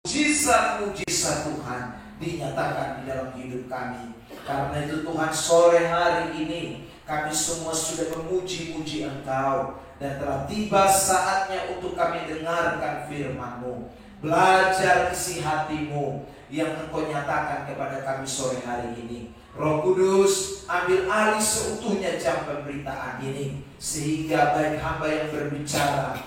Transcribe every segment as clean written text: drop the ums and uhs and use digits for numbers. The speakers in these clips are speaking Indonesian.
mujizat-mujizat Tuhan dinyatakan di dalam hidup kami. Karena itu Tuhan, sore hari ini kami semua sudah memuji-muji Engkau, dan telah tiba saatnya untuk kami dengarkan firman-Mu, belajar isi hati-Mu yang Engkau nyatakan kepada kami sore hari ini. Roh Kudus, ambil alih seutuhnya jam pemberitaan ini, sehingga baik hamba yang berbicara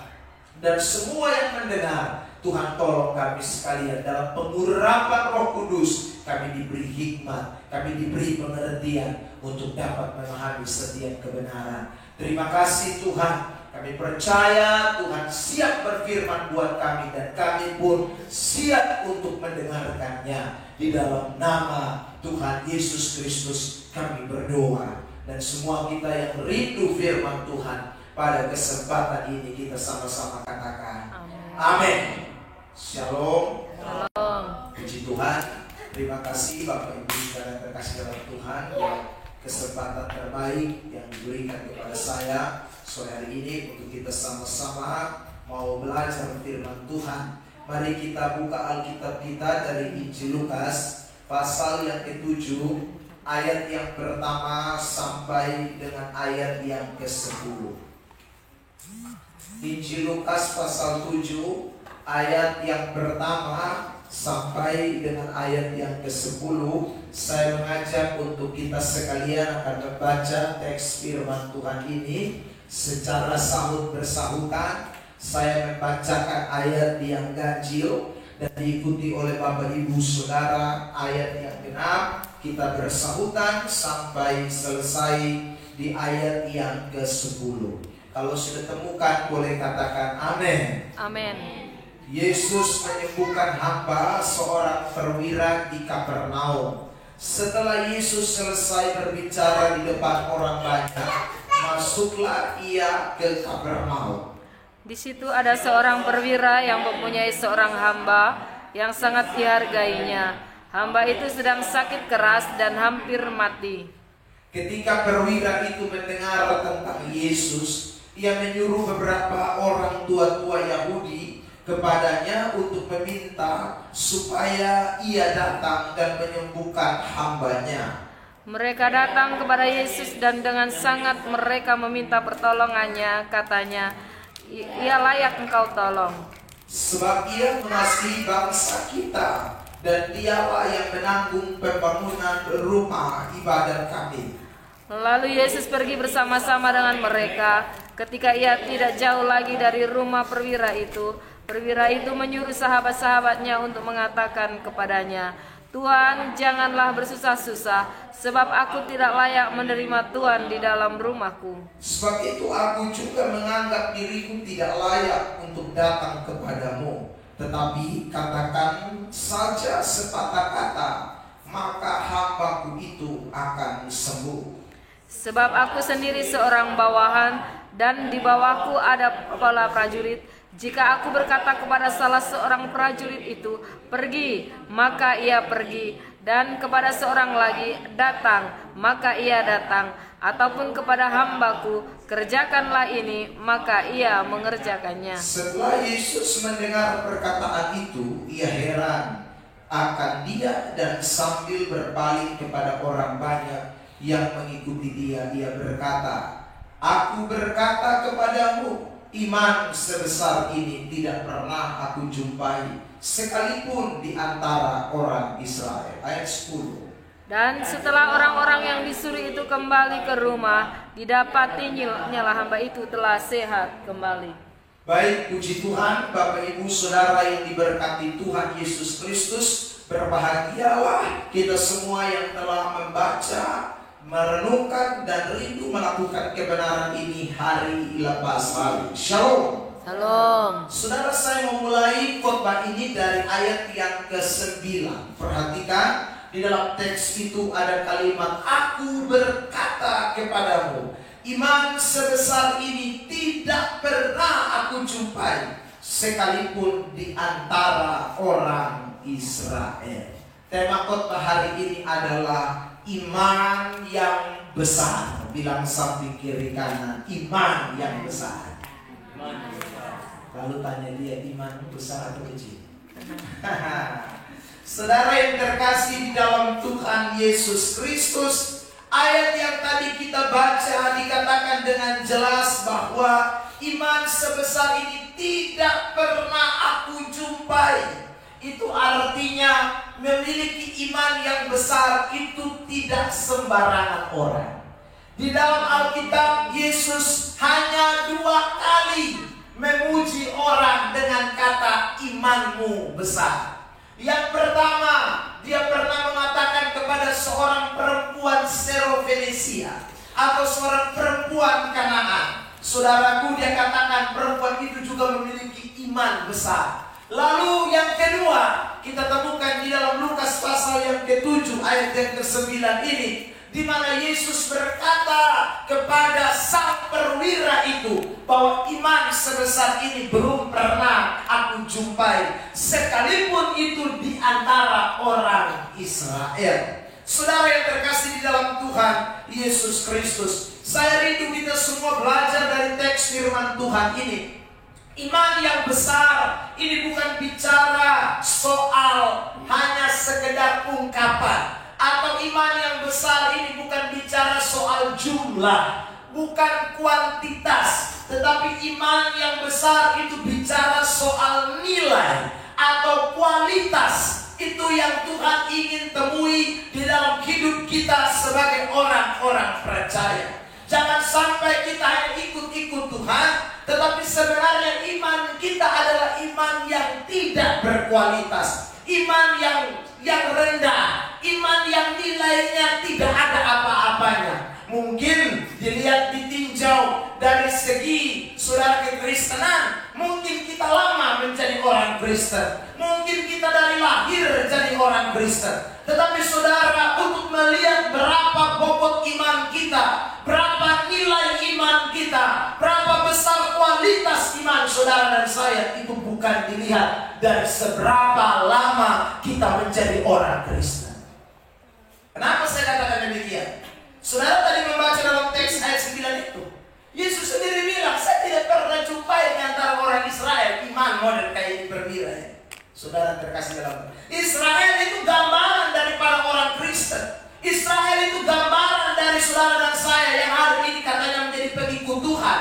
dan semua yang mendengar, Tuhan tolong kami sekalian dalam pengurapan Roh Kudus, kami diberi hikmat, kami diberi pengertian untuk dapat memahami setiap kebenaran. Terima kasih Tuhan, kami percaya Tuhan siap berfirman buat kami, dan kami pun siap untuk mendengarkannya. Di dalam nama Tuhan Yesus Kristus kami berdoa, dan semua kita yang rindu firman Tuhan pada kesempatan ini kita sama-sama katakan amin. Shalom. Shalom. Puji Tuhan. Terima kasih Bapak Ibu saudara terkasih dalam Tuhan, yang kesempatan terbaik yang diberikan kepada saya sore hari ini untuk kita sama-sama mau belajar firman Tuhan. Mari kita buka Alkitab kita dari Injil Lukas pasal yang ke-7, ayat yang pertama sampai dengan ayat yang ke-10. Injil Lukas pasal 7 ayat yang pertama sampai dengan ayat yang ke-10. Saya mengajak untuk kita sekalian akan membaca teks firman Tuhan ini secara sahut bersahutan. Saya membacakan ayat yang ganjil dan diikuti oleh Bapak Ibu Saudara ayat yang genap. Kita bersahutan sampai selesai di ayat yang ke-10. Kalau sudah temukan boleh katakan amin. Amin. Yesus menyembuhkan hamba seorang perwira di Kapernaum. Setelah Yesus selesai berbicara di depan orang banyak, masuklah ia ke Kapernaum. Di situ ada seorang perwira yang mempunyai seorang hamba yang sangat dihargainya. Hamba itu sedang sakit keras dan hampir mati. Ketika perwira itu mendengar tentang Yesus, ia menyuruh beberapa orang tua-tua Yahudi kepadanya untuk meminta supaya ia datang dan menyembuhkan hambanya. Mereka datang kepada Yesus dan dengan sangat mereka meminta pertolongannya. Katanya, ia layak engkau tolong, sebab ia mengasihi bangsa kita, dan dialah yang menanggung pembangunan rumah ibadat kami. Lalu Yesus pergi bersama-sama dengan mereka. Ketika ia tidak jauh lagi dari rumah perwira itu menyuruh sahabat-sahabatnya untuk mengatakan kepadanya, Tuhan, janganlah bersusah-susah, sebab aku tidak layak menerima Tuhan di dalam rumahku. Sebab itu aku juga menganggap diriku tidak layak untuk datang kepadamu. Tetapi katakan saja sepatah kata, maka hambaku itu akan sembuh. Sebab aku sendiri seorang bawahan, dan di bawahku ada kepala prajurit. Jika aku berkata kepada salah seorang prajurit itu, pergi, maka ia pergi, dan kepada seorang lagi, datang, maka ia datang, ataupun kepada hambaku, kerjakanlah ini, maka ia mengerjakannya. Setelah Yesus mendengar perkataan itu, ia heran akan dia, dan sambil berpaling kepada orang banyak yang mengikuti dia, ia berkata, aku berkata kepadamu, iman sebesar ini tidak pernah aku jumpai sekalipun di antara orang Israel. Ayat 10. Dan setelah orang-orang yang disuruh itu kembali ke rumah, didapatinya hamba itu telah sehat kembali. Baik, puji Tuhan, Bapak Ibu Saudara yang diberkati Tuhan Yesus Kristus, berbahagialah kita semua yang telah membaca, merenungkan dan rindu melakukan kebenaran ini hari lepas hari. Shalom. Shalom. Saudara, saya memulai khotbah ini dari ayat yang ke-9. Perhatikan, di dalam teks itu ada kalimat, aku berkata kepadamu, iman sebesar ini tidak pernah aku jumpai sekalipun di antara orang Israel. Tema khotbah hari ini adalah iman yang besar. Bilang samping kiri kanan, iman yang besar. Lalu tanya dia, imanmu besar atau kecil? Saudara yang terkasih di dalam Tuhan Yesus Kristus, ayat yang tadi kita baca dikatakan dengan jelas bahwa iman sebesar ini tidak pernah aku jumpai. Itu artinya memiliki iman yang besar itu tidak sembarangan orang. Di dalam Alkitab, Yesus hanya 2 kali memuji orang dengan kata imanmu besar. Yang pertama, dia pernah mengatakan kepada seorang perempuan Serofenesia atau seorang perempuan Kanaan. Saudaraku, dia katakan perempuan itu juga memiliki iman besar. Lalu yang kedua, kita temukan di dalam Lukas pasal yang ke-7 ayat yang ke-9 ini, di mana Yesus berkata kepada sang perwira itu bahwa iman sebesar ini belum pernah aku jumpai, sekalipun itu di antara orang Israel. Saudara yang terkasih di dalam Tuhan Yesus Kristus, saya rindu kita semua belajar dari teks firman Tuhan ini. Iman yang besar ini bukan bicara soal hanya sekedar ungkapan. Atau iman yang besar ini bukan bicara soal jumlah, bukan kuantitas. Tetapi iman yang besar itu bicara soal nilai atau kualitas. Itu yang Tuhan ingin temui di dalam hidup kita sebagai orang-orang percaya. Jangan sampai kita hanya ikut-ikut Tuhan, tetapi sebenarnya iman kita adalah iman yang tidak berkualitas, iman yang rendah, iman yang nilainya tidak ada apa-apanya. Mungkin dilihat ditinjau dari segi saudara kekristenan, mungkin kita lama menjadi orang Kristen, mungkin kita dari lahir jadi orang Kristen. Tetapi saudara, untuk melihat berapa bobot iman kita, berapa nilai iman kita, berapa besar kualitas iman saudara dan saya, itu bukan dilihat dari seberapa lama kita menjadi orang Kristen. Kenapa saya katakan demikian? Saudara tadi membaca dalam teks ayat 9 itu, Yesus sendiri bilang, saya tidak pernah jumpai di antara orang Israel iman model kayak ini perwira ya. Saudara terkasih dalam Israel itu gambaran daripada orang Kristen. Israel itu gambaran dari saudara dan saya yang hari ini katanya menjadi pengikut Tuhan.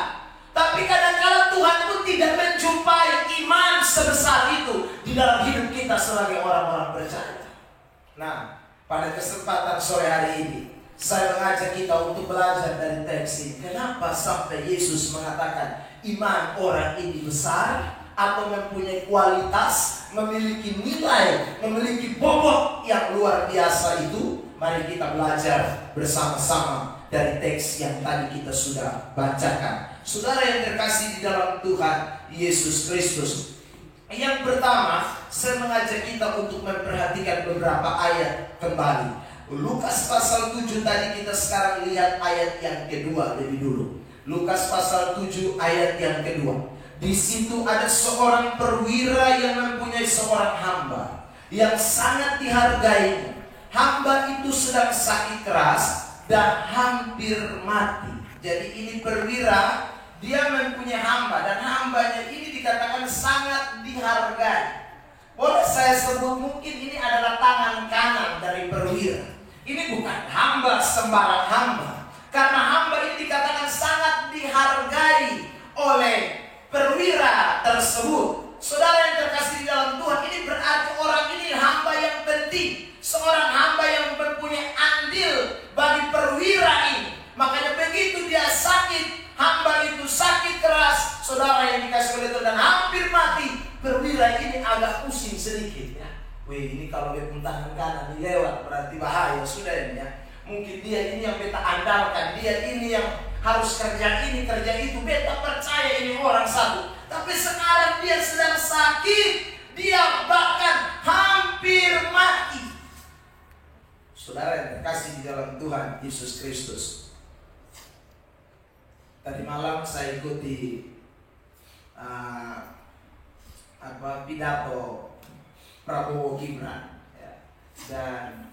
Tapi kadang-kadang Tuhan pun tidak menjumpai iman sebesar itu di dalam hidup kita sebagai orang-orang percaya. Nah, pada kesempatan sore hari ini, saya mengajak kita untuk belajar dari teks ini. Kenapa sampai Yesus mengatakan iman orang ini besar atau mempunyai kualitas, memiliki nilai, memiliki bobot yang luar biasa itu? Mari kita belajar bersama-sama dari teks yang tadi kita sudah bacakan. Saudara yang terkasih di dalam Tuhan Yesus Kristus, yang pertama, saya mengajak kita untuk memperhatikan beberapa ayat kembali. Lukas pasal 7 tadi, kita sekarang lihat ayat yang kedua lebih dulu. Lukas pasal 7 ayat yang kedua. Di situ ada seorang perwira yang mempunyai seorang hamba yang sangat dihargai. Hamba itu sedang sakit keras dan hampir mati. Jadi ini perwira, dia mempunyai hamba dan hambanya ini dikatakan sangat dihargai. Boleh saya sebut mungkin ini adalah tangan kanan dari perwira. Ini bukan hamba sembarang hamba, karena hamba ini dikatakan sangat dihargai oleh perwira tersebut. Saudara yang terkasih di dalam Tuhan, ini berarti orang ini hamba yang penting, seorang hamba yang mempunyai andil bagi perwira ini. Makanya begitu dia sakit, hamba itu sakit keras, saudara yang dikasih oleh Tuhan, dan hampir mati, perwira ini agak pusing sedikit ya. Wih, ini kalau dia tangan kanan lewat berarti bahaya sudah ini ya. Mungkin dia ini yang beta andalkan, dia ini yang harus kerja ini, kerja itu. Beta percaya ini orang satu. Tapi sekarang dia sedang sakit, dia bahkan hampir mati. Saudara yang terkasih di dalam Tuhan Yesus Kristus, tadi malam saya ikuti pidato Prabowo Gibran ya. Dan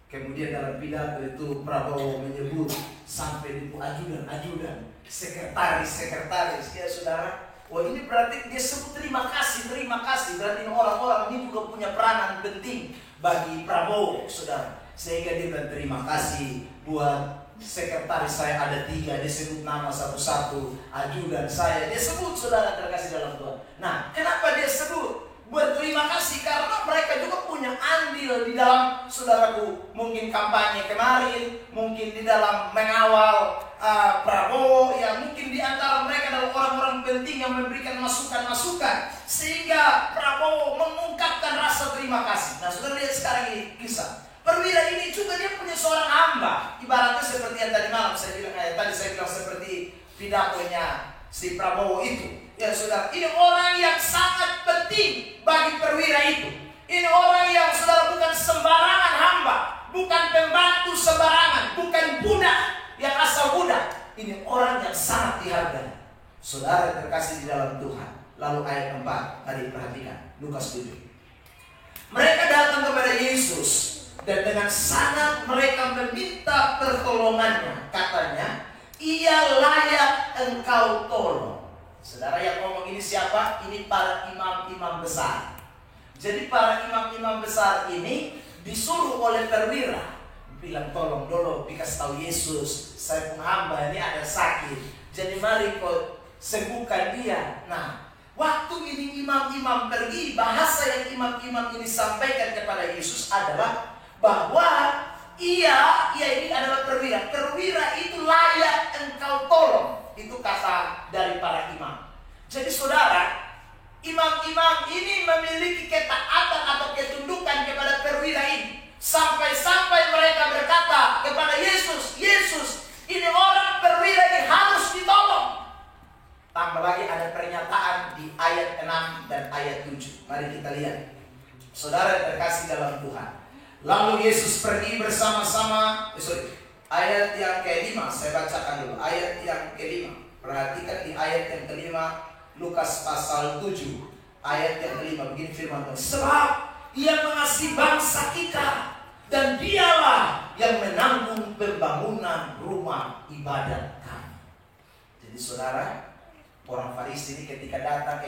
kemudian dalam pidato itu Prabowo menyebut sampai di ajudan, sekretaris ya saudara. Oh, ini berarti dia sebut terima kasih. Berarti orang-orang ini juga punya peranan penting bagi Prabowo, saudara. Sehingga dia berterima kasih buat sekretaris saya ada 3, dia sebut nama satu-satu, ajudan saya, dia sebut, saudara terkasih dalam Tuhan. Nah, kenapa dia sebut berterima kasih? Karena mereka juga punya andil di dalam, saudaraku, mungkin kampanye kemarin, mungkin di dalam mengawal Prabowo, ya mungkin di antara mereka adalah orang-orang penting yang memberikan masukan-masukan sehingga Prabowo mengungkapkan rasa terima kasih. Nah, saudara lihat sekarang ini kisah perwira ini juga dia punya seorang hamba, ibaratnya seperti yang tadi malam saya bilang, saya bilang seperti pidatonya si Prabowo itu. Ya saudara, ini orang yang sangat penting bagi perwira itu. Ini orang yang, saudara, bukan sembarangan hamba, bukan pembantu sembarangan, bukan budak yang asal budak. Ini orang yang sangat dihargai. Saudara terkasih di dalam Tuhan. Lalu ayat 4, mari perhatikan Lukas 7. Mereka datang kepada Yesus dan dengan sangat mereka meminta pertolongannya. Katanya, ia layak engkau tolong. Saudara yang ngomong ini siapa? Ini para imam-imam besar. Jadi para imam-imam besar ini disuruh oleh perwira, bilang tolong dulu, dikasih tahu Yesus, saya pun hamba ini ada sakit, jadi mari kau sembuhkan dia. Nah, waktu ini imam-imam pergi, bahasa yang imam-imam ini sampaikan kepada Yesus adalah bahwa ia ini adalah perwira. Perwira itu layak engkau tolong. Itu kata dari para imam. Jadi saudara, imam-imam ini memiliki ketaatan atau ketundukan kepada perwira ini. Sampai-sampai mereka berkata kepada Yesus, Yesus, ini orang perwira ini harus ditolong. Tambah lagi ada pernyataan di ayat 6 dan ayat 7. Mari kita lihat. Saudara terkasih dalam Tuhan. Lalu Yesus pergi bersama-sama. Ayat yang ke-5 saya bacakan dulu. Ayat yang ke-5. Perhatikan di ayat yang ke-5 Lukas pasal 7 ayat yang ke-5. Begini firman Tuhan. Sebab ia mengasihi bangsa kita dan dialah yang menanggung pembangunan rumah ibadat kami. Jadi saudara, orang Farisi ini ketika datang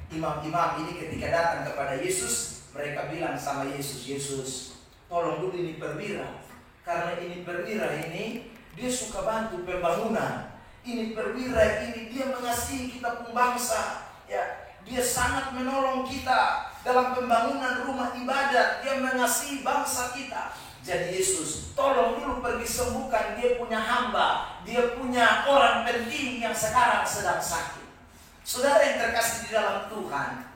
imam-imam ini ketika datang kepada Yesus, mereka bilang sama Yesus, Yesus, tolong dulu ini perwira. Karena ini perwira ini dia suka bantu pembangunan. Ini perwira ini dia mengasihi kita pun bangsa, ya. Dia sangat menolong kita dalam pembangunan rumah ibadat. Dia mengasihi bangsa kita. Jadi Yesus, tolong dulu pergi sembuhkan dia punya hamba. Dia punya orang penting yang sekarang sedang sakit. Saudara yang terkasih di dalam Tuhan.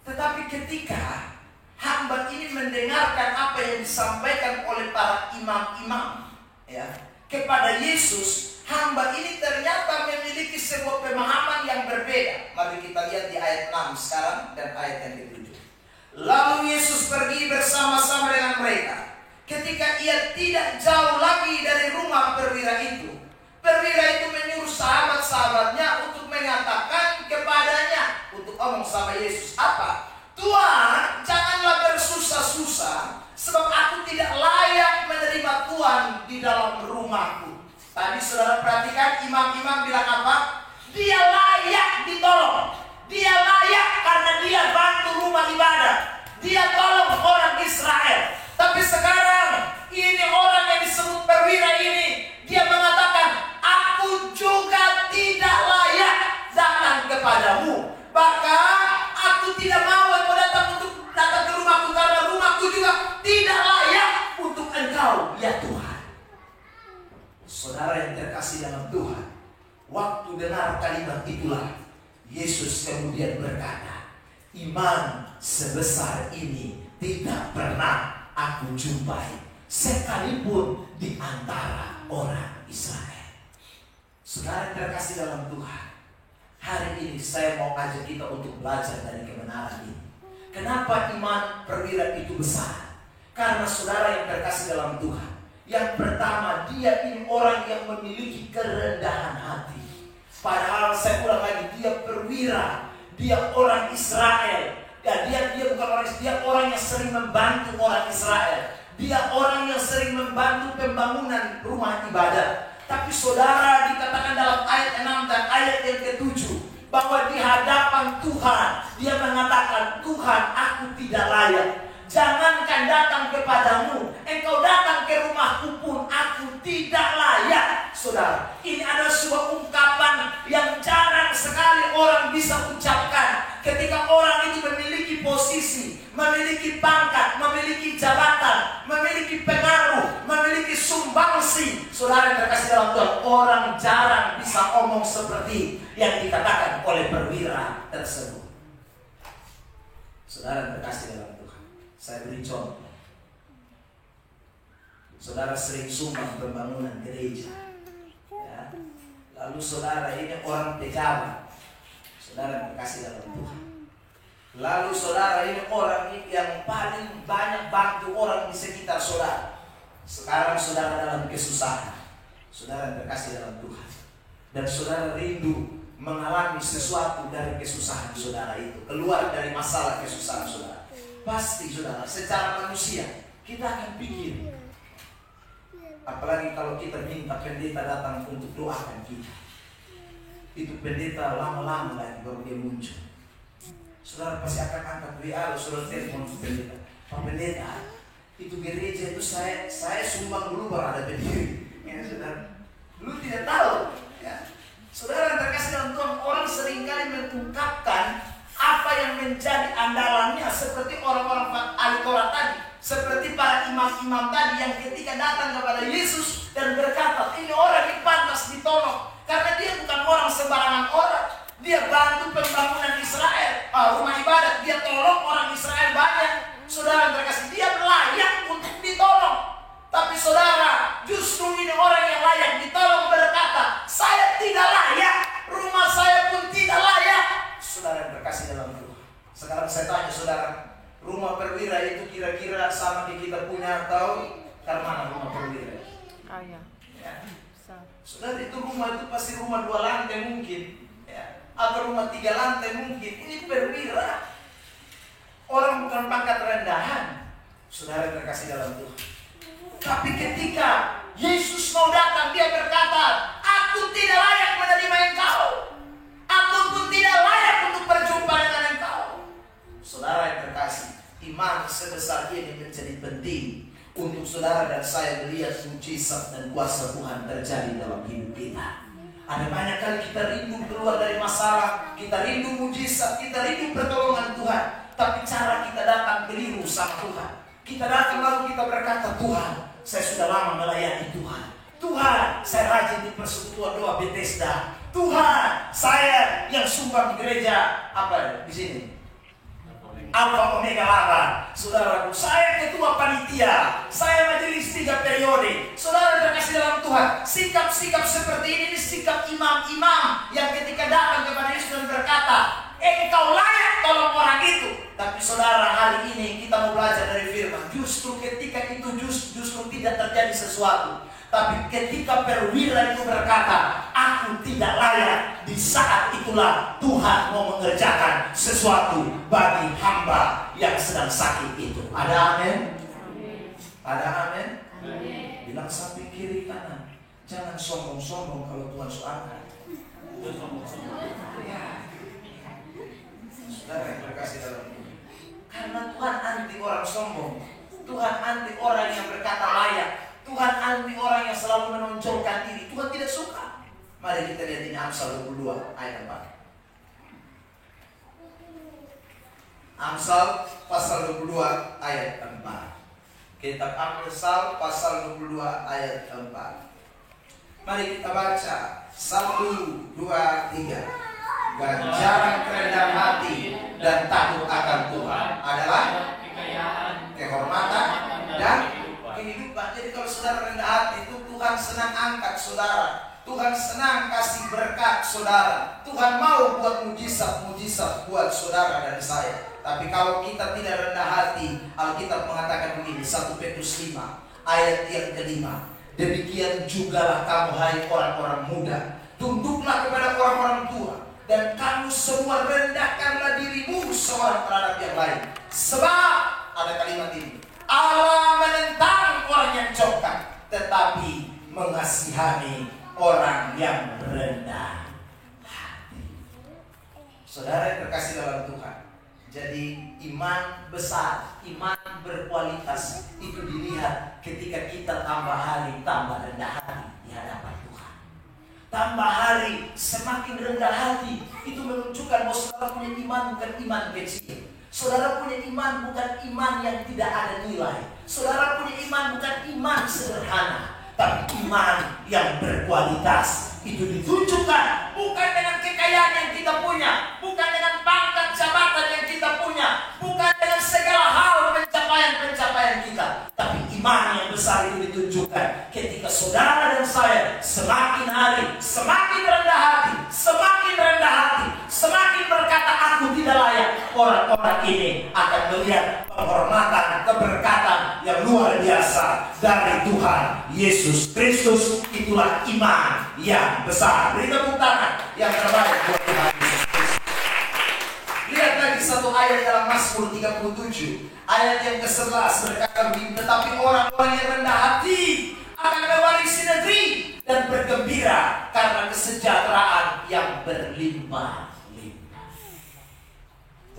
Tetapi ketika hamba ini mendengarkan apa yang disampaikan oleh para imam-imam, ya, kepada Yesus, hamba ini ternyata memiliki sebuah pemahaman yang berbeda. Mari kita lihat di ayat 6 sekarang dan ayat yang ke-7. Lalu Yesus pergi bersama-sama dengan mereka. Ketika ia tidak jauh lagi dari rumah perwira itu, perwira itu menyuruh sahabat-sahabatnya untuk mengatakan kepadanya, untuk omong sama Yesus, apa? Tuhan, janganlah bersusah-susah, sebab aku tidak layak menerima Tuhan di dalam rumahku. Tadi saudara perhatikan imam-imam bilang apa? Dia layak ditolong. Dia layak karena dia bantu rumah ibadah. Dia tolong orang Israel. Tapi sekarang ini orang yang disebut perwira ini, dia mengatakan, aku juga tidak layak datang kepadamu. Bahkan aku tidak mau engkau datang ke rumahku, karena rumahku juga tidak layak untuk engkau, ya Tuhan. Saudara yang terkasih dalam Tuhan, waktu dengar kalimat itulah Yesus kemudian berkata, iman sebesar ini tidak pernah aku jumpai sekalipun di antara orang Israel. Saudara yang terkasih dalam Tuhan, hari ini saya mau ajak kita untuk belajar dari kebenaran ini. Kenapa iman perwira itu besar? Karena saudara yang terkasih dalam Tuhan, yang pertama, dia ini orang yang memiliki kerendahan hati. Padahal saya ulang lagi, dia perwira, dia orang Israel. Ya, dia bukan orang Israel, dia orang yang sering membantu orang Israel. Dia orang yang sering membantu pembangunan rumah ibadat. Tapi saudara, dikatakan dalam ayat 6 dan ayat yang ke-7, bahwa di hadapan Tuhan dia mengatakan, Tuhan, aku tidak layak. Jangankan datang kepadamu, engkau datang ke rumahku pun aku tidak layak. Saudara, ini adalah sebuah ungkapan yang jarang sekali orang bisa ucapkan. Ketika orang itu memiliki posisi, memiliki pangkat, memiliki jabatan, memiliki pengaruh, memiliki sumbangsi. Saudara yang terkasih dalam Tuhan, orang jarang bisa omong seperti yang dikatakan oleh perwira tersebut. Saudara yang terkasih dalam Tuhan, saya beri contoh. Saudara sering sumbang pembangunan gereja, ya. Lalu saudara ini orang pejabat, saudara yang terkasih dalam Tuhan. Lalu saudara ini orang yang paling banyak bantu orang di sekitar saudara. Sekarang saudara dalam kesusahan, saudara yang terkasih dalam Tuhan, dan saudara rindu mengalami sesuatu dari kesusahan saudara itu, keluar dari masalah kesusahan saudara. Pasti saudara, secara manusia kita akan pikir, apalagi kalau kita minta pendeta datang untuk doakan kita, itu pendeta lama-lama lagi baru dia muncul. Saudara pasti akan angkat WA, saudara telepon ke pendeta, Pak Pendeta, itu gereja itu saya sumbang dulu baru ada berdiri. Ya saudara, lu tidak tahu, ya. Saudara yang terkasih dalam Tuhan, orang seringkali mengungkapkan apa yang menjadi andalannya, seperti orang-orang ahli Taurat tadi, seperti para imam-imam tadi yang ketika datang kepada Yesus dan berkata, ini orang yang pantas ditolong karena dia bukan orang sembarangan orang. Dia bantu pembangunan Israel, rumah ibadat, dia tolong orang Israel banyak. Saudara yang terkasih, dia layak untuk ditolong. Tapi saudara, justru ini orang yang layak ditolong berkata, saya tidak layak, rumah saya pun tidak layak. Saudara yang terkasih dalam Tuhan, sekarang saya tanya saudara, rumah perwira itu kira-kira sama di kita punya atau karena rumah perwira? Ya. Saudara, itu rumah itu pasti rumah 2 lantai mungkin, ya. Atau rumah 3 lantai mungkin. Ini perwira, orang bukan pangkat rendahan. Saudara yang terkasih dalam Tuhan, tapi ketika Yesus mau datang, dia berkata, aku tidak layak menerima engkau, aku pun tidak layak untuk berjumpa dengan engkau. Saudara yang terkasih, iman sebesar ini menjadi penting untuk saudara dan saya melihat mujizat dan kuasa Tuhan terjadi dalam hidup kita. Ada banyak kali kita rindu keluar dari masalah, kita rindu mujizat, kita rindu pertolongan Tuhan, tapi cara kita datang keliru sama Tuhan. Kita datang lalu kita berkata, Tuhan, saya sudah lama melayani Tuhan. Tuhan, saya rajin di persekutuan doa Bethesda. Tuhan, saya yang sumbang di gereja apa di sini? Alpha Omega Laba. Saudaraku, saya ketua panitia, saya majelis 3 periode. Saudara terkasih dalam Tuhan, sikap-sikap seperti ini sikap imam-imam yang ketika datang kepada Yesus dan berkata, engkau layak tolong orang itu. Tapi saudara, hari ini kita mau belajar dari firman, justru ketika itu justru tidak terjadi sesuatu. Tapi ketika perwira itu berkata, aku tidak layak, di saat itulah Tuhan mau mengerjakan sesuatu bagi hamba yang sedang sakit itu. Ada amin? Ada amin? Bilang samping kiri kanan, jangan sombong-sombong kalau Tuhan soalkan. Saudara yang terkasih dalam Tuhan, karena Tuhan anti orang sombong, Tuhan anti orang yang berkata layak, Tuhan anti orang yang selalu menonjolkan diri. Tuhan tidak suka. Mari kita lihat ini Amsal 22 ayat 4. Amsal pasal 22 ayat 4. Kitab Amsal pasal 22 ayat 4. Mari kita baca 1, 2, 3. Ganjaran kerendahan hati dan takut akan Tuhan adalah kehormatan dan kehidupan. Jadi kalau saudara rendah hati itu Tuhan senang angkat saudara, Tuhan senang kasih berkat saudara, Tuhan mau buat mujizat buat saudara dan saya. Tapi kalau kita tidak rendah hati, Alkitab mengatakan begini, 1 Petrus 5 ayat yang kelima, demikian jugalah kamu hai orang-orang muda, tunduklah kepada orang-orang tua, dan kamu semua rendahkanlah dirimu seorang terhadap yang lain. Sebab ada kalimat ini, Allah menentang orang yang congkak, tetapi mengasihani orang yang rendah hati. Saudara yang terkasih dalam Tuhan, jadi iman besar, iman berkualitas itu dilihat ketika kita tambah hari tambah rendah hati di hadapan Tuhan. Tambah hari semakin rendah hati, itu menunjukkan bahwa saudara punya iman bukan iman kecil. Saudara punya iman bukan iman yang tidak ada nilai. Saudara punya iman bukan iman sederhana, tapi iman yang berkualitas. Itu ditunjukkan bukan dengan kekayaan yang kita punya, bukan dengan pangkat jabatan yang kita punya, bukan dengan segala hal pencapaian kita, tapi iman yang besar itu ditunjukkan ketika saudara dan saya semakin hari semakin rendah hati, semakin berkata aku tidak layak. Orang-orang ini akan melihat penghormatan, keberkatan yang luar biasa dari Tuhan Yesus Kristus. Itulah iman yang besar. Beri tepuk tangan yang terbaik buat Tuhan Yesus Kristus. Lihat lagi satu ayat dalam Mazmur 37 ayat yang ke-11 berkata begini, tetapi orang-orang yang rendah hati akan mewarisi negeri dan bergembira karena kesejahteraan yang berlimpah-limpah.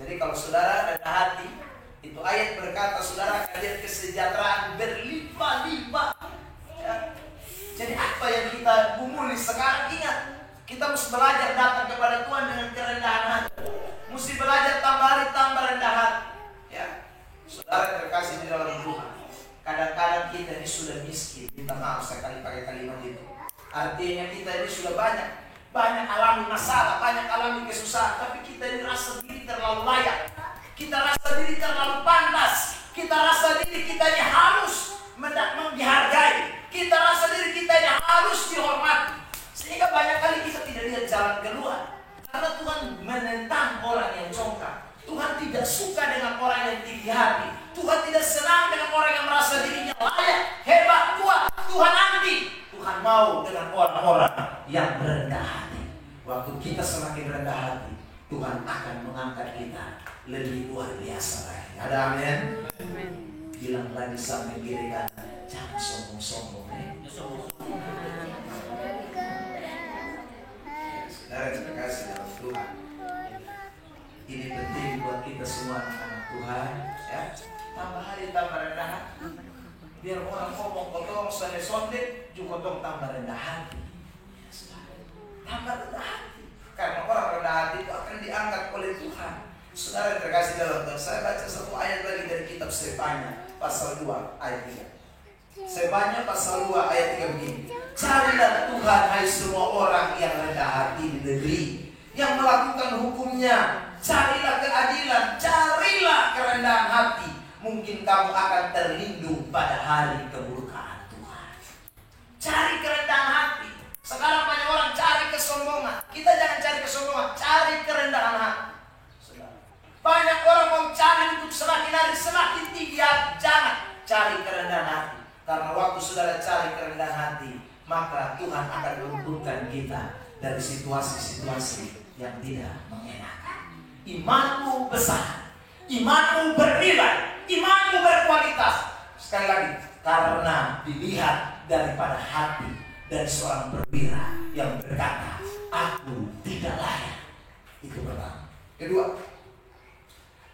Jadi kalau saudara rendah hati, itu ayat berkata saudara akan lihat kesejahteraan berlimpah-limpah. Ya. Jadi apa yang kita gumuli sekarang, ingat, kita mesti belajar datang kepada Tuhan dengan kerendahan hati. Mesti belajar tambah hari tambah rendah hati. Ya. Saudara terkasih di dalam Tuhan, kadang-kadang kita ini sudah miskin. Minta maaf sekali pakai kalimat itu. Artinya kita ini sudah banyak alami masalah, banyak alami kesusahan, tapi kita ini rasa diri terlalu layak, kita rasa diri terlalu pantas, kita rasa diri kita ini harus dihargai, kita rasa diri kita ini harus dihormati, sehingga banyak kali kita tidak lihat jalan keluar. Karena Tuhan menentang orang yang congkak, Tuhan tidak suka dengan orang yang tinggi hati, Tuhan tidak senang dengan orang yang merasa dirinya layak, hebat, kuat. Tuhan anti. Tuhan mau dengan orang-orang yang rendah hati. Waktu kita semakin rendah hati, Tuhan akan mengangkat kita lebih luar biasa lagi. Ada amin? Bilang lagi sampai kiri kanan, jangan sombong-sombong. Saudara terkasih dalam Tuhan, ini penting buat kita semua anak-anak Tuhan. Ya, tambah hari tambah rendah hati. Biar orang ngomong kotong sonde juga kotong tambah rendah hati. Tambah rendah hati. Karena orang rendah hati itu akan diangkat oleh Tuhan. Saudara yang terkasih dalam Tuhan, saya baca satu ayat lagi dari kitab Sefanya pasal 2 ayat 3. Sefanya pasal 2 ayat 3 begini. Carilah Tuhan hai semua orang yang rendah hati di negeri, yang melakukan hukumnya. Carilah keadilan, carilah kerendahan hati. Mungkin kamu akan terlindung pada hari keburukan Tuhan. Cari kerendahan hati. Sekarang banyak orang cari kesombongan. Kita jangan cari kesombongan, cari kerendahan hati. Banyak orang mau cari untuk semakin hari semakin tinggi hati. Jangan cari kerendahan hati. Karena waktu saudara cari kerendahan hati, maka Tuhan akan meluputkan kita dari situasi-situasi yang tidak mengenakan. Imanmu besar, imanmu bernilai, imanmu berkualitas. Sekali lagi, karena dilihat daripada hati dari seorang perwira yang berkata, aku tidak layak. Itu pertama. Kedua,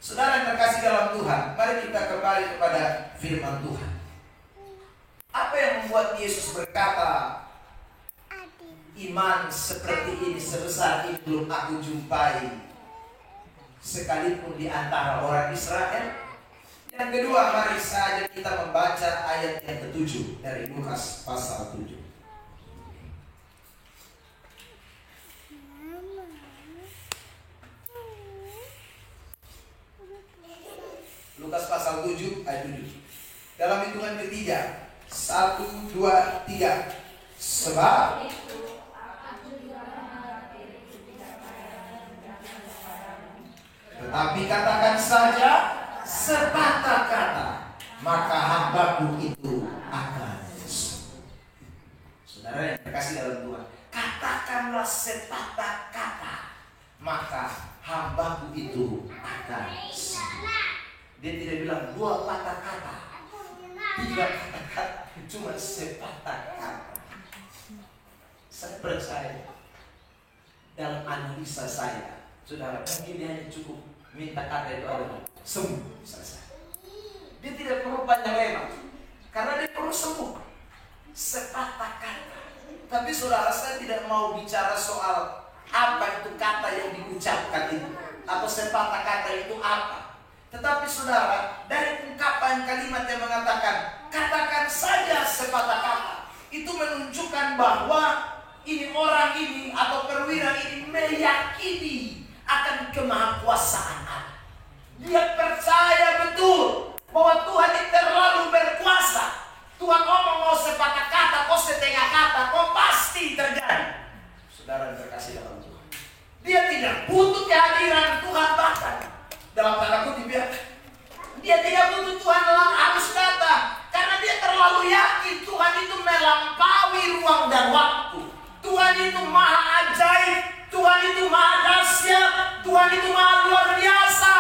saudara yang terkasih dalam Tuhan, mari kita kembali kepada firman Tuhan. Apa yang membuat Yesus berkata, iman seperti ini, sebesar ini belum aku jumpai sekalipun di antara orang Israel? Yang kedua, mari saja kita membaca ayat yang ke-7 dari Lukas pasal 7. Lukas pasal 7 ayat 7. Dalam hitungan ketiga, 1, 2, 3. Sebab tetapi katakan saja sepatah kata, maka hambaku itu akan sembuh. Saudara yang terkasih dalam Tuhan, katakanlah sepatah kata, maka hambaku itu akan sembuh. Dia tidak bilang 2 patah kata, 3 patah kata, cuma sepatah kata. Saya percaya dalam analisa saya, Saudara, mungkin dia hanya cukup minta kata itu ada sembuh, selesai. Dia tidak perlu panjang lebar, karena dia perlu sembuh. Sepatah kata. Tapi saudara, saya tidak mau bicara soal apa itu kata yang diucapkan itu, atau sepatah kata itu apa. Tetapi saudara, dari ungkapan kalimat yang mengatakan katakan saja sepatah kata, itu menunjukkan bahwa ini orang ini atau perwira ini meyakini akan kemahakuasaan Allah. Dia percaya betul bahwa Tuhan ini terlalu berkuasa. Tuhan ngomong mau sepatah kata, kau setengah kata, kau pasti terjadi. Saudara yang terkasih dalam Tuhan, dia tidak butuh kehadiran Tuhan, bahkan dalam tanda kutip ya, dia tidak butuh Tuhan harus kata, karena dia terlalu yakin Tuhan itu melampaui ruang dan waktu. Tuhan itu maha ajaib, Tuhan itu maha dahsyat, Tuhan itu maha luar biasa.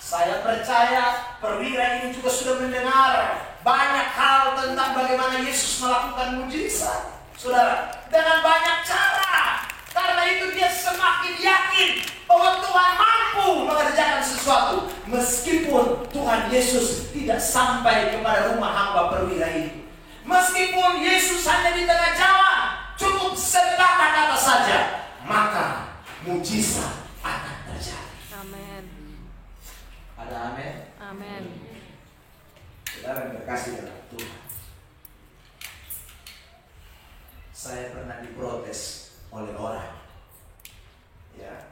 Saya percaya perwira ini juga sudah mendengar banyak hal tentang bagaimana Yesus melakukan mujizat, saudara, dengan banyak cara. Karena itu dia semakin yakin bahwa Tuhan mampu mengerjakan sesuatu, meskipun Tuhan Yesus tidak sampai kepada rumah hamba perwira itu. Meskipun Yesus hanya di tengah jalan, cukup sepatah kata saja, maka mujizat akan terjadi. Amin. Ada amin? Amin. Saudara yang terkasih dalam Tuhan, saya pernah diprotes oleh orang, ya,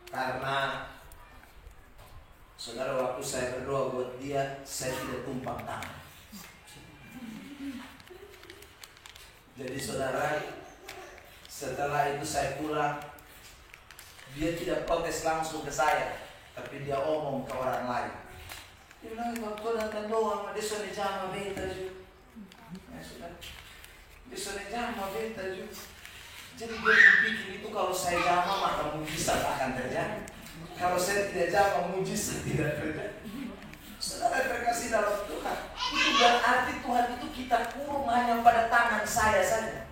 karena saudara, waktu saya berdoa buat dia, saya tidak tumpang tangan. Jadi saudara, setelah itu saya pulang, dia tidak protes langsung ke saya, tapi dia omong ke orang lain. Dia bilang, waktu datang doang, dia sudah jama beta juga. Ya sudah, dia sudah jama beta juga. Jadi dia berpikir itu kalau saya jama maka mujizat akan terjadi. Kalau saya tidak jama, mujizat tidak terjadi. Saudara terkasih dalam Tuhan, itu berarti Tuhan itu kita kurung hanya pada tangan saya saja.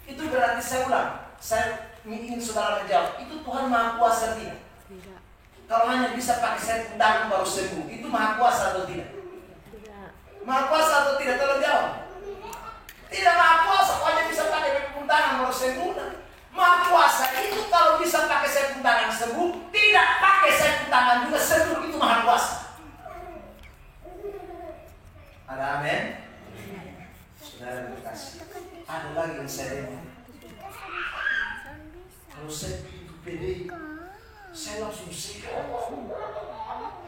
Itu berarti, saya ulang, saya ingin saudara menjawab, itu Tuhan maha kuasa tidak? Tidak. Kalau hanya bisa pakai set tangan baru sembuh, itu maha kuasa atau tidak? Tidak. Maha kuasa atau tidak? Tolong jawab. Tidak maha kuasa, kalau hanya bisa pakai tangan baru sembuh. Maha kuasa itu kalau bisa pakai set tangan sembuh, tidak pakai set tangan juga sembuh, itu maha kuasa. Ada amin? Saudara terkasih, ada lagi yang saya dengar. Kalau saya begitu pede, saya langsung siap.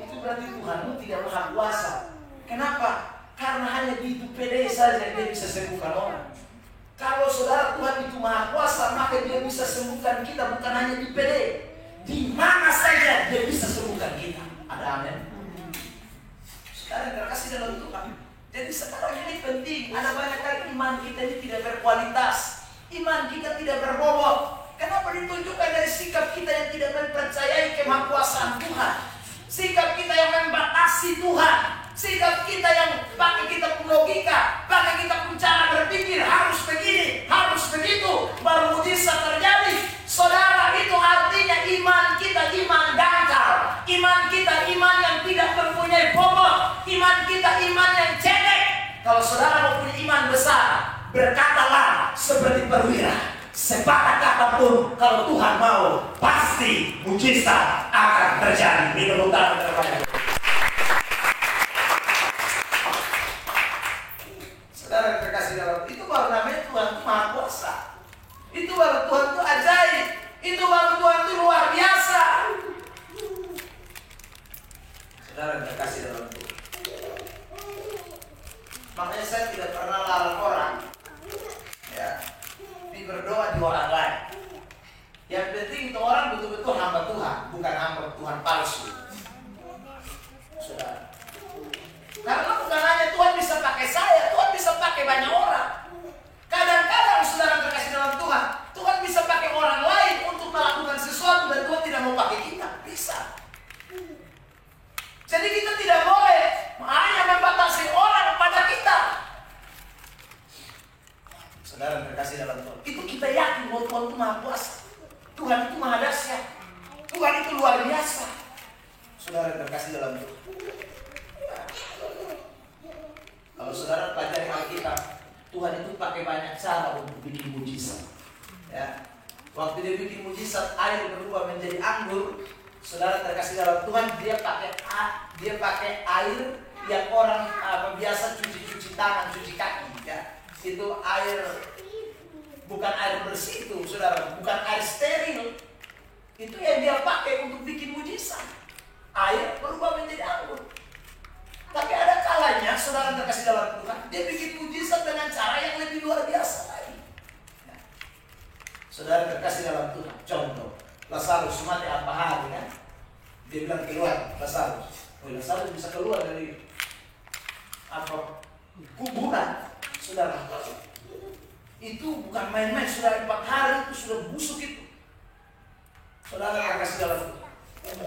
Itu berarti Tuhanmu tidak maha kuasa. Kenapa? Karena hanya begitu pede saja dia bisa sembuhkan orang. Kalau saudara Tuhan itu maha kuasa, maka dia bisa sembuhkan kita bukan hanya di pede. Di mana saja dia bisa sembuhkan kita. Ada amin? Saudara yang terkasih dalam Tuhan, jadi sekarang ini penting. Ada banyak kali iman kita ini tidak berkualitas, iman kita tidak berbobot. Kenapa? Ditunjukkan dari sikap kita yang tidak mempercayai kemahakuasaan Tuhan, sikap kita yang membatasi Tuhan, sikap kita yang pakai kita pun logika, pakai kita pun cara berpikir, harus begini, harus begitu, baru mujizat terjadi. Saudara, itu artinya iman kita iman dangkal, iman kita iman yang tidak mempunyai bobot, iman kita iman yang cedek. Kalau saudara mau punya iman besar, berkatalah seperti perwira, sepatah kata pun kalau Tuhan mau, pasti mujizat akan terjadi. Ini kebetulan terbanyak. Saudara yang terkasih dalam, itu baru namanya Tuhan itu maha kuasa. Itu baru Tuhan itu ajaib. Itu baru Tuhan itu luar biasa. Saudara yang terkasih dalam Tuhan, makanya saya tidak pernah larang orang, ya, berdoa di orang lain. Yang penting itu orang betul-betul hamba Tuhan, bukan hamba Tuhan palsu. Saudara, karena bukan hanya Tuhan bisa pakai saya, Tuhan bisa pakai banyak orang. Kadang-kadang saudara terkasih dalam Tuhan, Tuhan bisa pakai orang lain untuk melakukan sesuatu dan Tuhan tidak mau pakai kita. Bisa. Jadi kita tidak boleh hanya membatasi orang pada kita. Saudara terkasih dalam Tuhan, itu kita yakin bahwa Tuhan itu maha kuasa, Tuhan itu maha dahsyat. Waktu dia bikin mujizat air berubah menjadi anggur, saudara terkasih dalam Tuhan, dia pakai air yang orang biasa cuci tangan, cuci kaki, ya. Itu air, bukan air bersih itu, saudara, bukan air steril. Itu yang dia pakai untuk bikin mujizat. Air berubah menjadi anggur. Tapi ada kalanya, saudara terkasih dalam Tuhan, dia bikin mujizat dengan cara yang lebih luar biasa lagi. Ya. Saudara terkasih dalam Tuhan, contoh, Lazarus mati apa hari kan? Dia bilang keluar, Lazarus. Lazarus bisa keluar dari kuburan, saudara. Itu bukan main-main, sudah 4 hari itu sudah busuk itu. Saudara terkasih dalam Tuhan.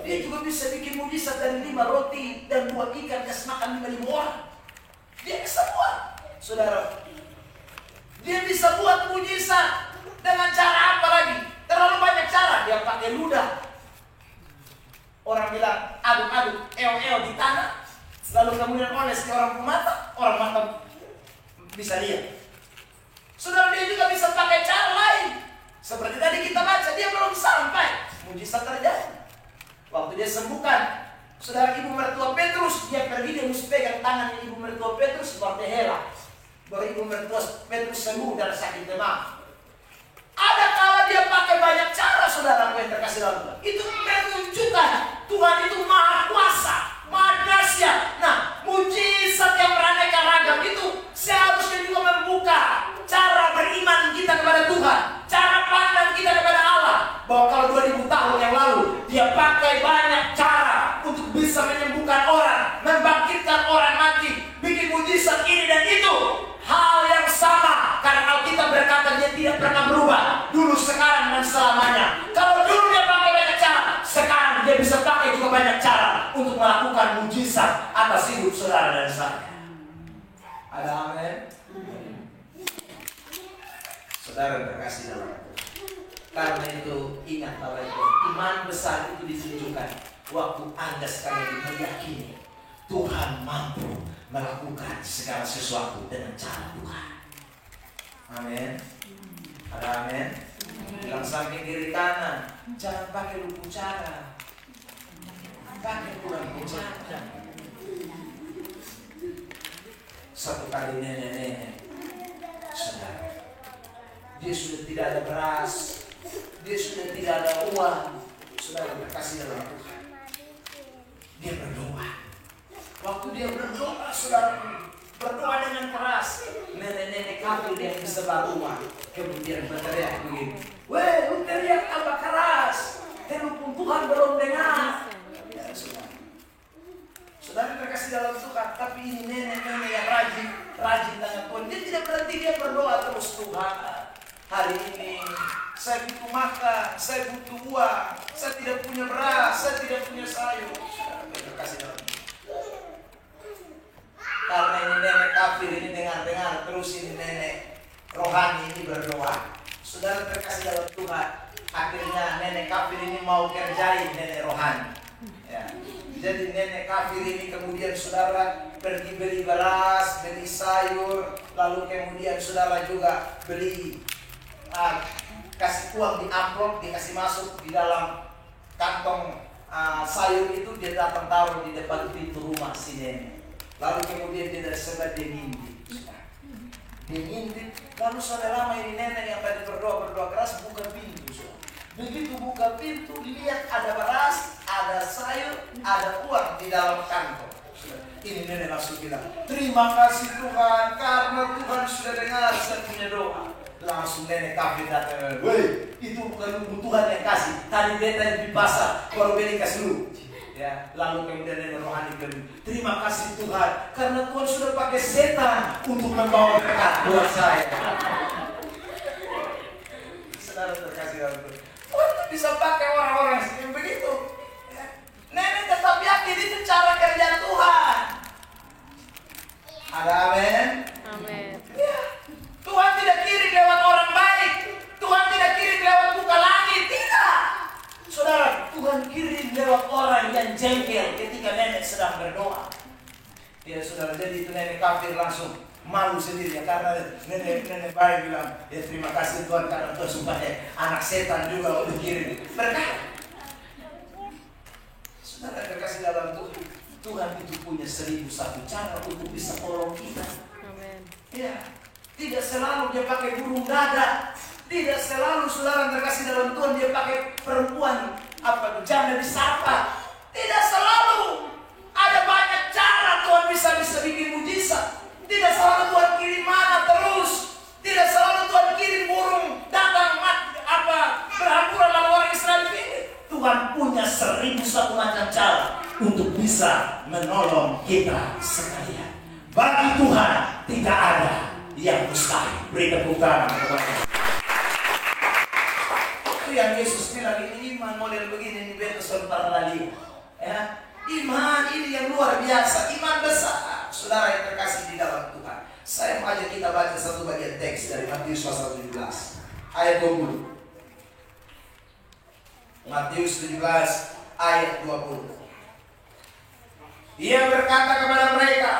Dia juga bisa bikin mujizat dari 5 roti dan 2 ikan kasih makan 5.000 orang. Dia bisa buat, saudara. Dia bisa buat mujizat dengan cara apa lagi? Terlalu banyak cara. Dia pakai ludah. Orang bilang aduk-aduk, eo-eo di tanah, lalu kemudian oles ke orang mata bisa lihat. Saudara, dia juga bisa pakai cara lain. Seperti tadi kita baca, dia belum sampai, mujizat terjadi. Waktu dia sembuhkan, saudara, ibu mertua Petrus, dia pergi, dia mesti pegang tangan ibu mertua Petrus, baru dia hela. Baru ibu mertua Petrus sembuh dari sakit demam. Ada kala dia pakai banyak cara, saudara yang terkasih dalam Tuhan. Itu menunjukkan Tuhan itu maha kuasa, maha dahsyat. Nah, mujizat yang beraneka ragam itu seharusnya juga membuka cara beriman kita kepada Tuhan, cara pandang kita kepada Allah. Bahwa kalau 2000 tahun yang lalu dia pakai banyak cara untuk bisa menyembuhkan orang, membangkitkan orang mati, bikin mujizat ini dan itu, hal yang sama. Karena Alkitab berkata dia tidak pernah berubah, dulu, sekarang, dan selamanya. Kalau dulu dia pakai banyak cara, sekarang dia bisa pakai juga banyak cara untuk melakukan mujizat atas hidup saudara dan saya. Ada amin? Saudara terkasih dalam Tuhan. Karena itu ingat bahwa iman besar itu ditunjukkan waktu Anda sekali meyakini Tuhan mampu melakukan segala sesuatu dengan cara Tuhan. Amin. Ada amin. Bilang samping kiri kanan, jangan pakai lupu cara, pakai kurang cara. Satu kali nenek-nenek, saudara, dia sudah tidak ada beras, dia sudah tidak ada uang. Saudara terkasih dalam Tuhan, dia berdoa. Waktu dia berdoa, saudara, berdoa dengan keras, nenek-nenek kafir yang di sebelah rumah kemudian berteriak begini, "Weh, lu teriak apa keras? Telepon Tuhan belum dengar." Ya, saudara terkasih dalam Tuhan, tapi ini nenek-nenek yang rajin dengan Tuhan. Dia tidak berhenti, dia berdoa terus, "Tuhan, hari ini saya butuh makan, saya butuh uang, saya tidak punya beras, saya tidak punya sayur." Saudara terkasih dalam Tuhan. Karena ini nenek kafir ini dengar-dengar terus, ini nenek rohani ini berdoa. Saudara terkasih dalam Tuhan, akhirnya nenek kafir ini mau kerjain nenek rohani. Ya. Jadi nenek kafir ini kemudian saudara pergi beli beras, beli sayur, lalu kemudian saudara juga beli kasih uang di amplop, dikasih masuk di dalam kantong sayur itu, dia datang taruh di depan pintu rumah si nenek. Lalu kemudian dia dari sebelah dia ngintip. Dia ngintip. Lalu saudara lama ini nenek yang tadi berdoa keras buka pintu. Begitu buka pintu, lihat ada beras, ada sayur, ada uang di dalam kantong. Ini nenek langsung bilang, "Terima kasih Tuhan, karena Tuhan sudah dengar saya punya doa." Langsung nenek kafir datang, "Woi, itu bukan Tuhan yang kasih. Tadi beta di pasar, baru beli kasih lu." Ya, lalu kemudian nenek rohani bilang, "Terima kasih Tuhan, karena Tuhan sudah pakai setan untuk membawa berkat buat saya." Saudara terkasih dalam Tuhan, Tuhan bisa pakai orang-orang yang begitu. Ya. Nenek tetap yakin itu cara kerja Tuhan. Ada amin? Amin. Ya. Tuhan tidak kirim lewat orang baik, Tuhan tidak kirim lewat buka langit, tidak. Saudara, Tuhan kirim lewat orang yang jengkel ketika nenek sedang berdoa. Ya saudara, jadi itu nenek kafir langsung malu sendiri ya, karena nenek bayi bilang ya terima kasih Tuhan karena Tuhan supaya anak setan juga untuk kirim berkah. Saudara terkasih dalam Tuhan, Tuhan itu punya 1001 cara untuk bisa tolong kita. Amin. Ya, tidak selalu dia pakai burung dada, tidak selalu saudara terkasih dalam Tuhan dia pakai perempuan janda disapa. Tidak selalu. Ada banyak cara Tuhan bisa bikin mujizat. Tidak selalu Tuhan kirim mana terus. Tidak selalu Tuhan kirim burung datang berhamburan lalu orang Israel ini. Tuhan punya 1001 macam cara untuk bisa menolong kita sekalian. Bagi Tuhan tidak ada yang mustahil. Beri tepuk tangan kepada itu yang Yesus bilang, ini iman model begini di beta sebentar lagi. Ya, iman ini yang luar biasa, iman besar. Saudara yang terkasih di dalam Tuhan, saya mau ajak kita baca satu bagian teks dari Matius pasal 17 ayat 20. Matius 17 ayat 20. Ia berkata kepada mereka,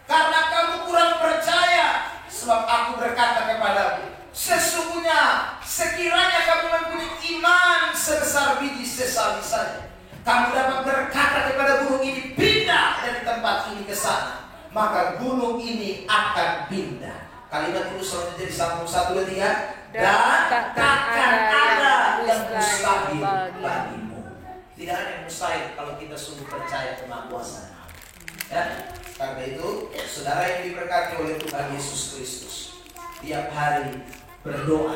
karena kamu kurang percaya, sebab aku berkata kepadamu, sesungguhnya sekiranya kamu mempunyai iman sebesar biji sesawi saja, kamu dapat berkata kepada gunung ini, pindah dari tempat ini ke sana, maka gunung ini akan pindah. Kalimat itu selanjutnya jadi sambung 1, 2, 3. Dan takkan ada yang mustahil bagimu. Tidak ada yang mustahil kalau kita sungguh percaya kemahakuasaan Allah. Ya, karena itu saudara yang diberkati oleh Tuhan Yesus Kristus, tiap hari berdoa,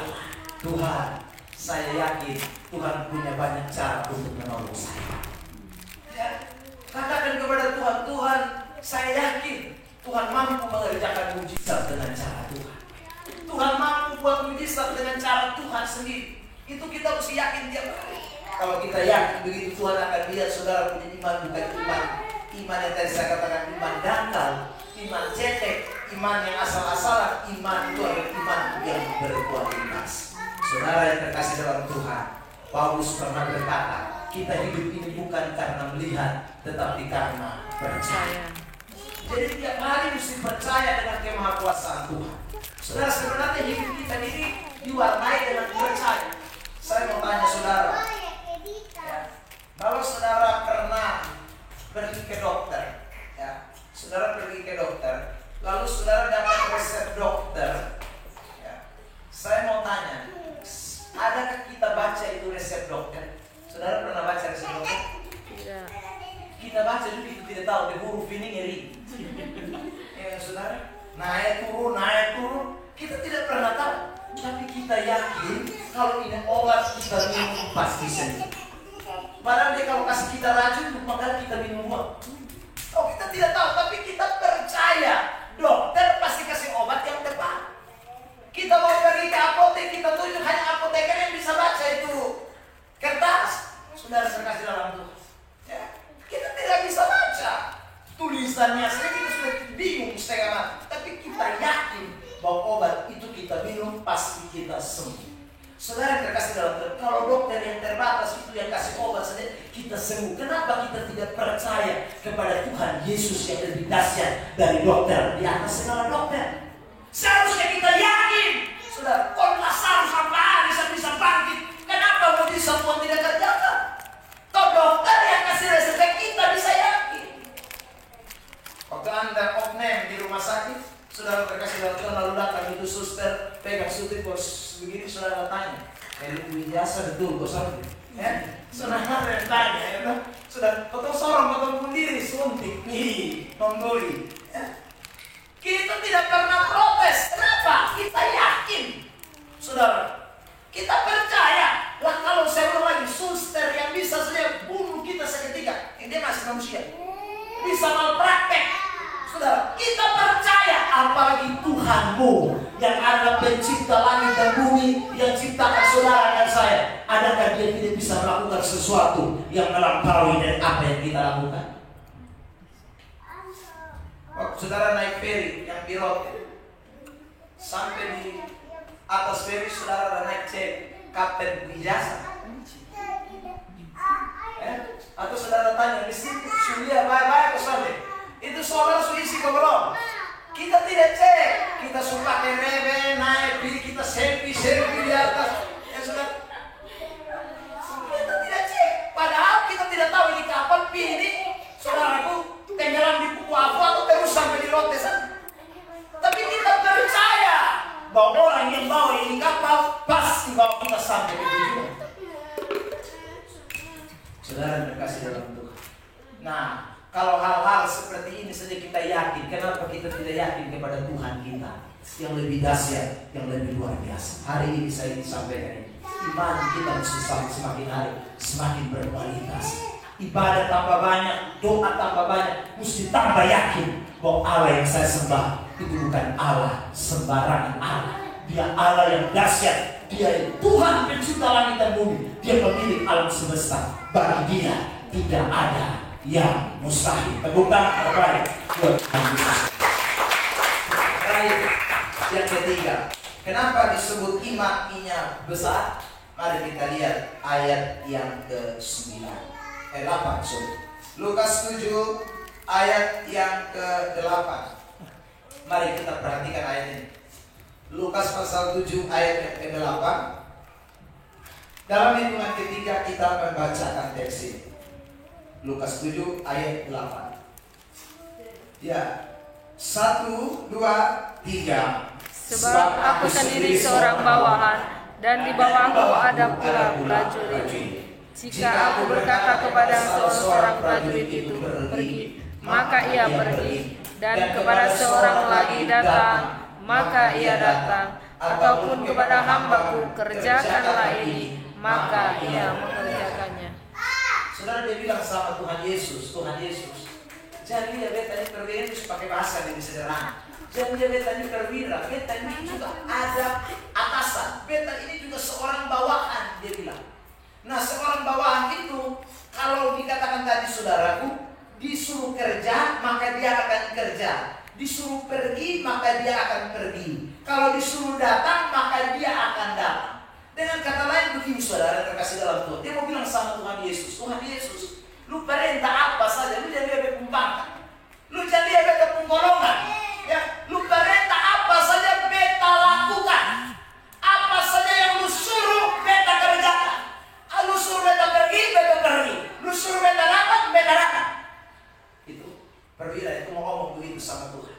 Tuhan, saya yakin Tuhan punya banyak cara untuk menolong saya. Ya, katakan kepada Tuhan, Tuhan, saya yakin Tuhan mampu mengerjakan mujizat dengan cara Tuhan. Tuhan mampu buat mujizat dengan cara Tuhan sendiri. Itu kita mesti yakin tiap hari. Kalau kita yakin begitu, Tuhan akan lihat saudara punya iman, bukan iman yang tadi saya katakan iman dangkal, iman cetek, iman yang asal-asalan. Iman itu adalah iman yang berkualitas. Saudara yang terkasih dalam Tuhan, Paulus pernah berkata, kita hidup ini bukan karena melihat, tetapi karena percaya. Jadi tiap hari mesti percaya dengan kemahakuasaan Tuhan. Saudara, sebenarnya hidup kita ini diwarnai dengan percaya. Saya mau tanya saudara, ya, kalau saudara pernah pergi ke dokter, ya, saudara pergi ke dokter, lalu saudara dapat resep dokter, ya, saya mau tanya, adakah kita baca itu resep dokter? Saudara pernah baca resep dokter? Tidak. Kita baca juga itu tidak tahu, di huruf ini ngeri. Ya saudara, naik turun, kita tidak pernah tahu. Tapi kita yakin kalau ini obat kita minum pasti sembuh. Padahal dia kalau kasih kita racun, maka kita minum obat. Oh, kita tidak tahu, tapi kita percaya dokter pasti kasih obat yang tepat. Kita mau pergi ke apotek, kita tunjuk hanya apoteker yang bisa baca itu kertas. Saudara terkasih dalam Tuhan, ya, kita tidak bisa baca tulisannya, sehingga kita sudah bingung setengah mati. Tapi kita yakin bahwa obat itu kita minum pasti kita sembuh. Saudara yang terkasih dalam Tuhan, kalau dokter yang terbatas itu yang kasih obat saja kita sembuh, kenapa kita tidak percaya kepada Tuhan Yesus yang lebih dahsyat dari dokter di atas segala dokter? Seharusnya kita yakin, saudara, kalau Lazarus sampai bisa bangkit, kenapa mujizat Tuhan tidak kerjakan? Kalau dokter yang kasih resep kita bisa yakin. Waktu Anda opname di rumah sakit, saudara terkasih dalam Tuhan, lalu datang itu suster pegang suntik bos begini, saudara tanya, ilmu ijazah betul bos apa? Ya, saudara yang tanya, ya, saudara potong sorong, potong pendiri, suntik, nih, nonggoli. Ya. Kita tidak pernah protes, kenapa? Kita yakin, saudara. Kita percaya, lah kalau saya ulang lagi, suster yang bisa saja bunuh kita seketika, dia masih manusia, bisa malpraktek. Saudara, kita percaya, apalagi Tuhanmu yang adalah pencipta langit dan bumi, yang ciptakan saudara dan saya. Adakah dia tidak bisa melakukan sesuatu yang melampaui dari apa yang kita lakukan? Waktu saudara naik feri yang birote, sampai di atas feri saudara naik cek kapten ijazah. Atau saudara tanya, di sini sulia baik-baik ke sana. Itu saudara sudah isi ke belum? Kita tidak cek kita suka pakai rebe, naik, kita selfie di atas. Ya saudara, kita tidak cek. Padahal kita tidak tahu ini kapal ini, saudaraku, tenggelam di buku atau terus sampai di Rote sana. Tapi kita percaya bahwa orang yang bawa ini kapal pasti bawa kita sampai ke tujuan. Saudara terkasih dalam Tuhan. Nah, kalau hal-hal seperti ini saja kita yakin, kenapa kita tidak yakin kepada Tuhan kita yang lebih dahsyat, yang lebih luar biasa? Hari ini saya disampaikan ini, iman kita mesti semakin hari semakin berkualitas. Ibadah tambah banyak, doa tambah banyak, mesti tambah yakin bahwa Allah yang saya sembah itu bukan Allah sembarangan Allah. Dia Allah yang dahsyat. Dia Tuhan pencipta langit dan bumi. Dia pemilik alam semesta. Bagi Dia tidak ada yang mustahil. Tepuk tangan terbaik buat Tuhan Yesus. Terakhir, yang ketiga, kenapa disebut iman-nya besar? Mari kita lihat ayat yang ke-9. 8, sorry. Lukas 7 ayat yang ke-8. Mari kita perhatikan ayat ini. Lukas pasal 7 ayat yang ke-8. Dalam hitungan ketiga kita membacakan teks ini. Lukas 7 ayat 8. Ya. 1, 2, 3. Sebab aku sendiri seorang bawahan, dan di bawahku ada pula prajurit. Jika aku berkata kepada seorang prajurit itu, pergi, maka ia pergi. Dan kepada seorang lagi datang, maka ia datang. Ataupun kepada hambaku, kerjakanlah ini, maka ia mengerjakannya. Saudara, dia bilang sama Tuhan Yesus, jadi dia beta ini perwira itu pakai bahasa yang sederhana. Jadi dia beta ini perwira, beta ini juga ada atasan, beta ini juga seorang bawahan, dia bilang. Nah, seorang bawahan itu kalau dikatakan tadi saudaraku, disuruh kerja maka dia akan kerja, disuruh pergi maka dia akan pergi, kalau disuruh datang maka dia akan datang. Dengan kata lain begini saudara terkasih dalam Tuhan, dia mau bilang sama Tuhan Yesus, lu perintah apa saja, lu jadi bebek pembangkang, lu jadi bebek penggolongan, ya, lu perintah apa saja beta lakukan, apa saja yang lu suruh beta kerjakan, lu suruh beta pergi, lu suruh beta datang, beta datang. Itu perwira itu mau ngomong begitu sama Tuhan.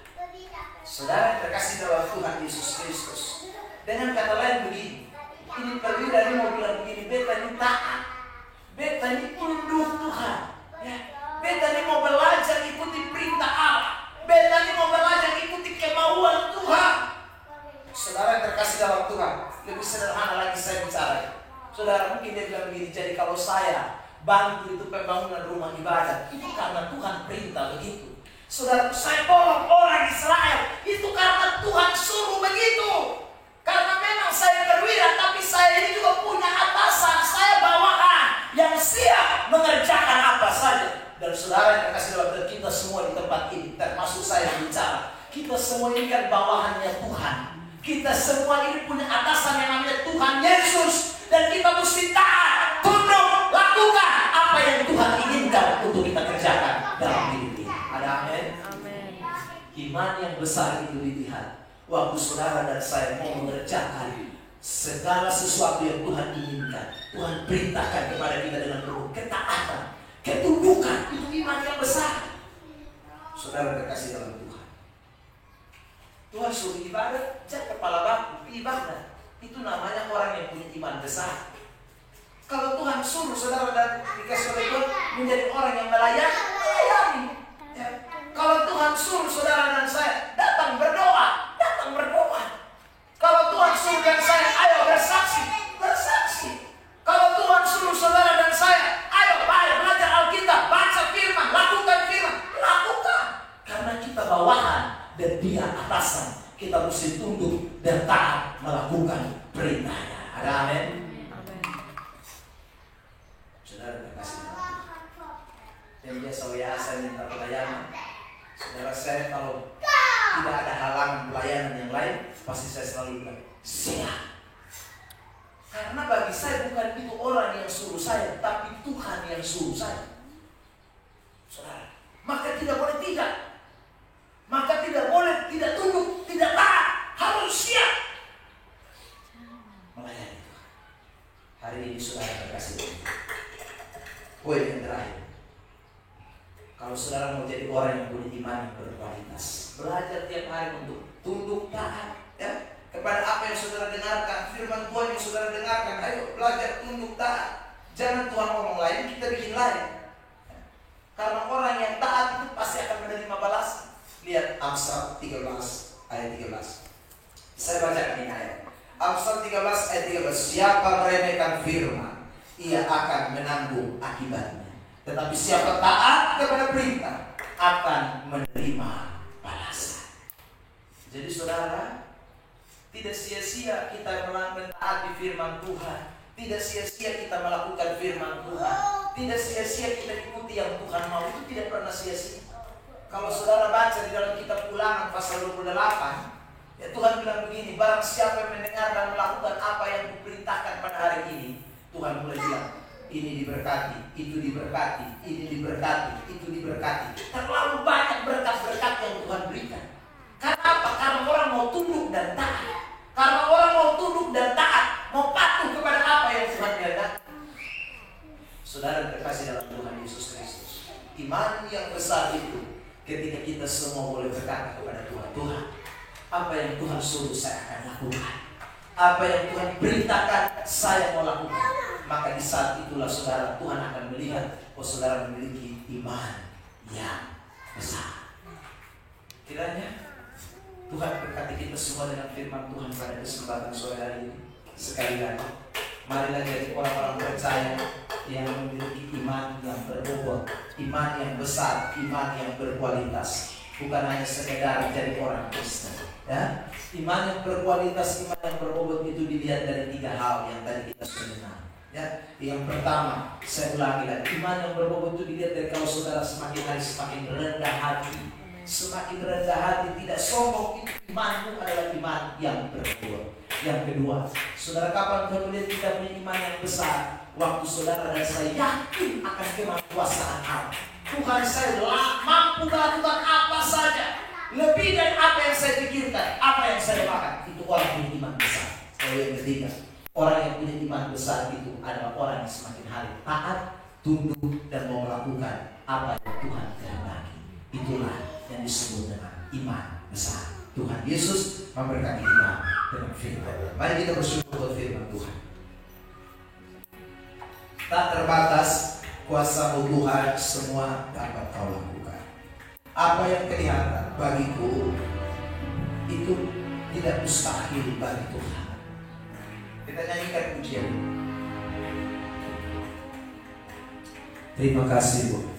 Saudara terkasih dalam Tuhan Yesus Kristus, dengan kata lain begini, ini perwira ini mau bilang begini, beta ini taat, beta ini tunduk Tuhan, ya. Beta ini mau belajar ikuti perintah Allah, beta ini mau belajar ikuti kemauan Tuhan. Saudara terkasih dalam Tuhan, lebih sederhana lagi saya bicara. Saudara mungkin dia bilang begini, jadi kalau saya bantu itu pembangunan rumah ibadah, itu karena Tuhan perintah begitu. Saudara, saya tolong orang Israel, itu karena Tuhan suruh begitu. Karena memang saya perwira, tapi saya ini juga punya atasan, saya bawahan yang siap mengerjakan apa saja. Dan saudara yang terkasih dalam Tuhan, kita semua di tempat ini, termasuk saya yang bicara, kita semua ini kan bawahannya Tuhan. Kita semua ini punya atasan yang namanya Tuhan Yesus. Dan kita mesti taat, tunduk, lakukan apa yang Tuhan inginkan untuk kita kerjakan dalam diri kita. Ada amin? Amin. Iman yang besar itu dilihat waktu saudara dan saya mau mengerjakan segala sesuatu yang Tuhan inginkan, Tuhan perintahkan kepada kita dengan penuh ketaatan, ketundukan. Itu iman yang besar. Saudara terkasih dalam Tuhan, Tuhan suruh ibadah, jangan kepala batu, ibadah. Itu namanya orang yang punya iman besar. Kalau Tuhan suruh saudara dan dikasih oleh Tuhan menjadi orang yang melayani. Ya. Kalau Tuhan suruh saudara dan saya datang berdoa. Kalau Tuhan suruh dan saya, ayo bersaksi. Kalau Tuhan suruh saudara dan saya, ayo belajar Alkitab, baca firman, lakukan firman, lakukan. Karena kita bawahan dan dia atasan. Kita mesti tunduk dan taat melakukan perintahnya. Ada amin? Saudara terkasih dalam Tuhan, yang biasa minta pelayanan, saudara saya kalau tidak ada halangan pelayanan yang lain, pasti saya selalu bilang siap. Karena bagi saya bukan itu orang yang suruh saya, tapi Tuhan yang suruh saya. Saudara, maka tidak boleh tidak tunduk, tidak taat. orang yang punya iman yang berkualitas. Belajar tiap hari untuk tunduk taat ya kepada apa yang saudara dengarkan, firman Tuhan yang saudara dengarkan. Ayo belajar tunduk taat. Jangan Tuhan ngomong lain, kita bikin lain. Karena orang yang taat itu pasti akan menerima balas. Lihat Amsal 13 ayat 13. Saya bacakan ini ayat. Amsal 13 ayat 13. Siapa meremehkan firman, ia akan menanggung akibatnya. Tetapi siapa taat kepada perintah akan menerima balasan. Jadi saudara, tidak sia-sia kita mentaati firman Tuhan. Tidak sia-sia kita melakukan firman Tuhan. Tidak sia-sia kita ikuti yang Tuhan mau. Itu tidak pernah sia-sia. Kalau saudara baca di dalam kitab Ulangan pasal 28, ya Tuhan bilang begini, barang siapa yang mendengar dan melakukan apa yang diperintahkan pada hari ini, Tuhan mulai bilang, ini diberkati, itu diberkati, ini diberkati, itu diberkati. Terlalu banyak berkat-berkat yang Tuhan berikan. Karena apa? Karena orang mau tunduk dan taat. Karena orang mau tunduk dan taat, mau patuh kepada apa yang Tuhan kehendaki. Saudara terkasih dalam Tuhan Yesus Kristus, iman yang besar itu ketika kita semua boleh berkata kepada Tuhan, Tuhan, apa yang Tuhan suruh saya akan lakukan. Apa yang Tuhan perintahkan saya mau lakukan. Maka di saat itulah saudara, Tuhan akan melihat bahwa saudara memiliki iman yang besar. Kiranya Tuhan berkati kita semua dengan firman Tuhan pada kesempatan sore hari ini. Sekali lagi, marilah jadi orang-orang percaya yang memiliki iman yang berbobot, iman yang besar, iman yang berkualitas. Bukan hanya sekedar jadi orang Kristen. Ya, iman yang berkualitas, iman yang berbobot itu dilihat dari 3 hal yang tadi kita sudah dengar. Ya, yang pertama, saya ulangi lagi, iman yang berbobot itu dilihat dari kalau saudara semakin hari semakin rendah hati, semakin rendah hati, tidak sombong, itu imanmu adalah iman yang berbobot. Yang kedua, saudara kapan Tuhan melihat kita punya iman yang besar? Waktu saudara dan saya yakin akan kemakuasaan Allah. Tuhan saya mampu melakukan apa saja, lebih dari apa yang saya pikirkan, apa yang saya makan. Itu orang punya iman besar. Lalu yang ketiga, orang yang punya iman besar itu adalah orang yang semakin hari taat, tunduk, dan mau melakukan apa yang Tuhan kehendaki. Itulah yang disebut dengan iman besar. Tuhan Yesus memberkati kita dengan firman. Mari kita bersyukur buat firman Tuhan. Tak terbatas kuasa-Mu Tuhan, semua dapat Kau lakukan. Apa yang kelihatan bagiku itu tidak mustahil bagi Tuhan. Kita nyanyikan pujian. Terima kasih Bu.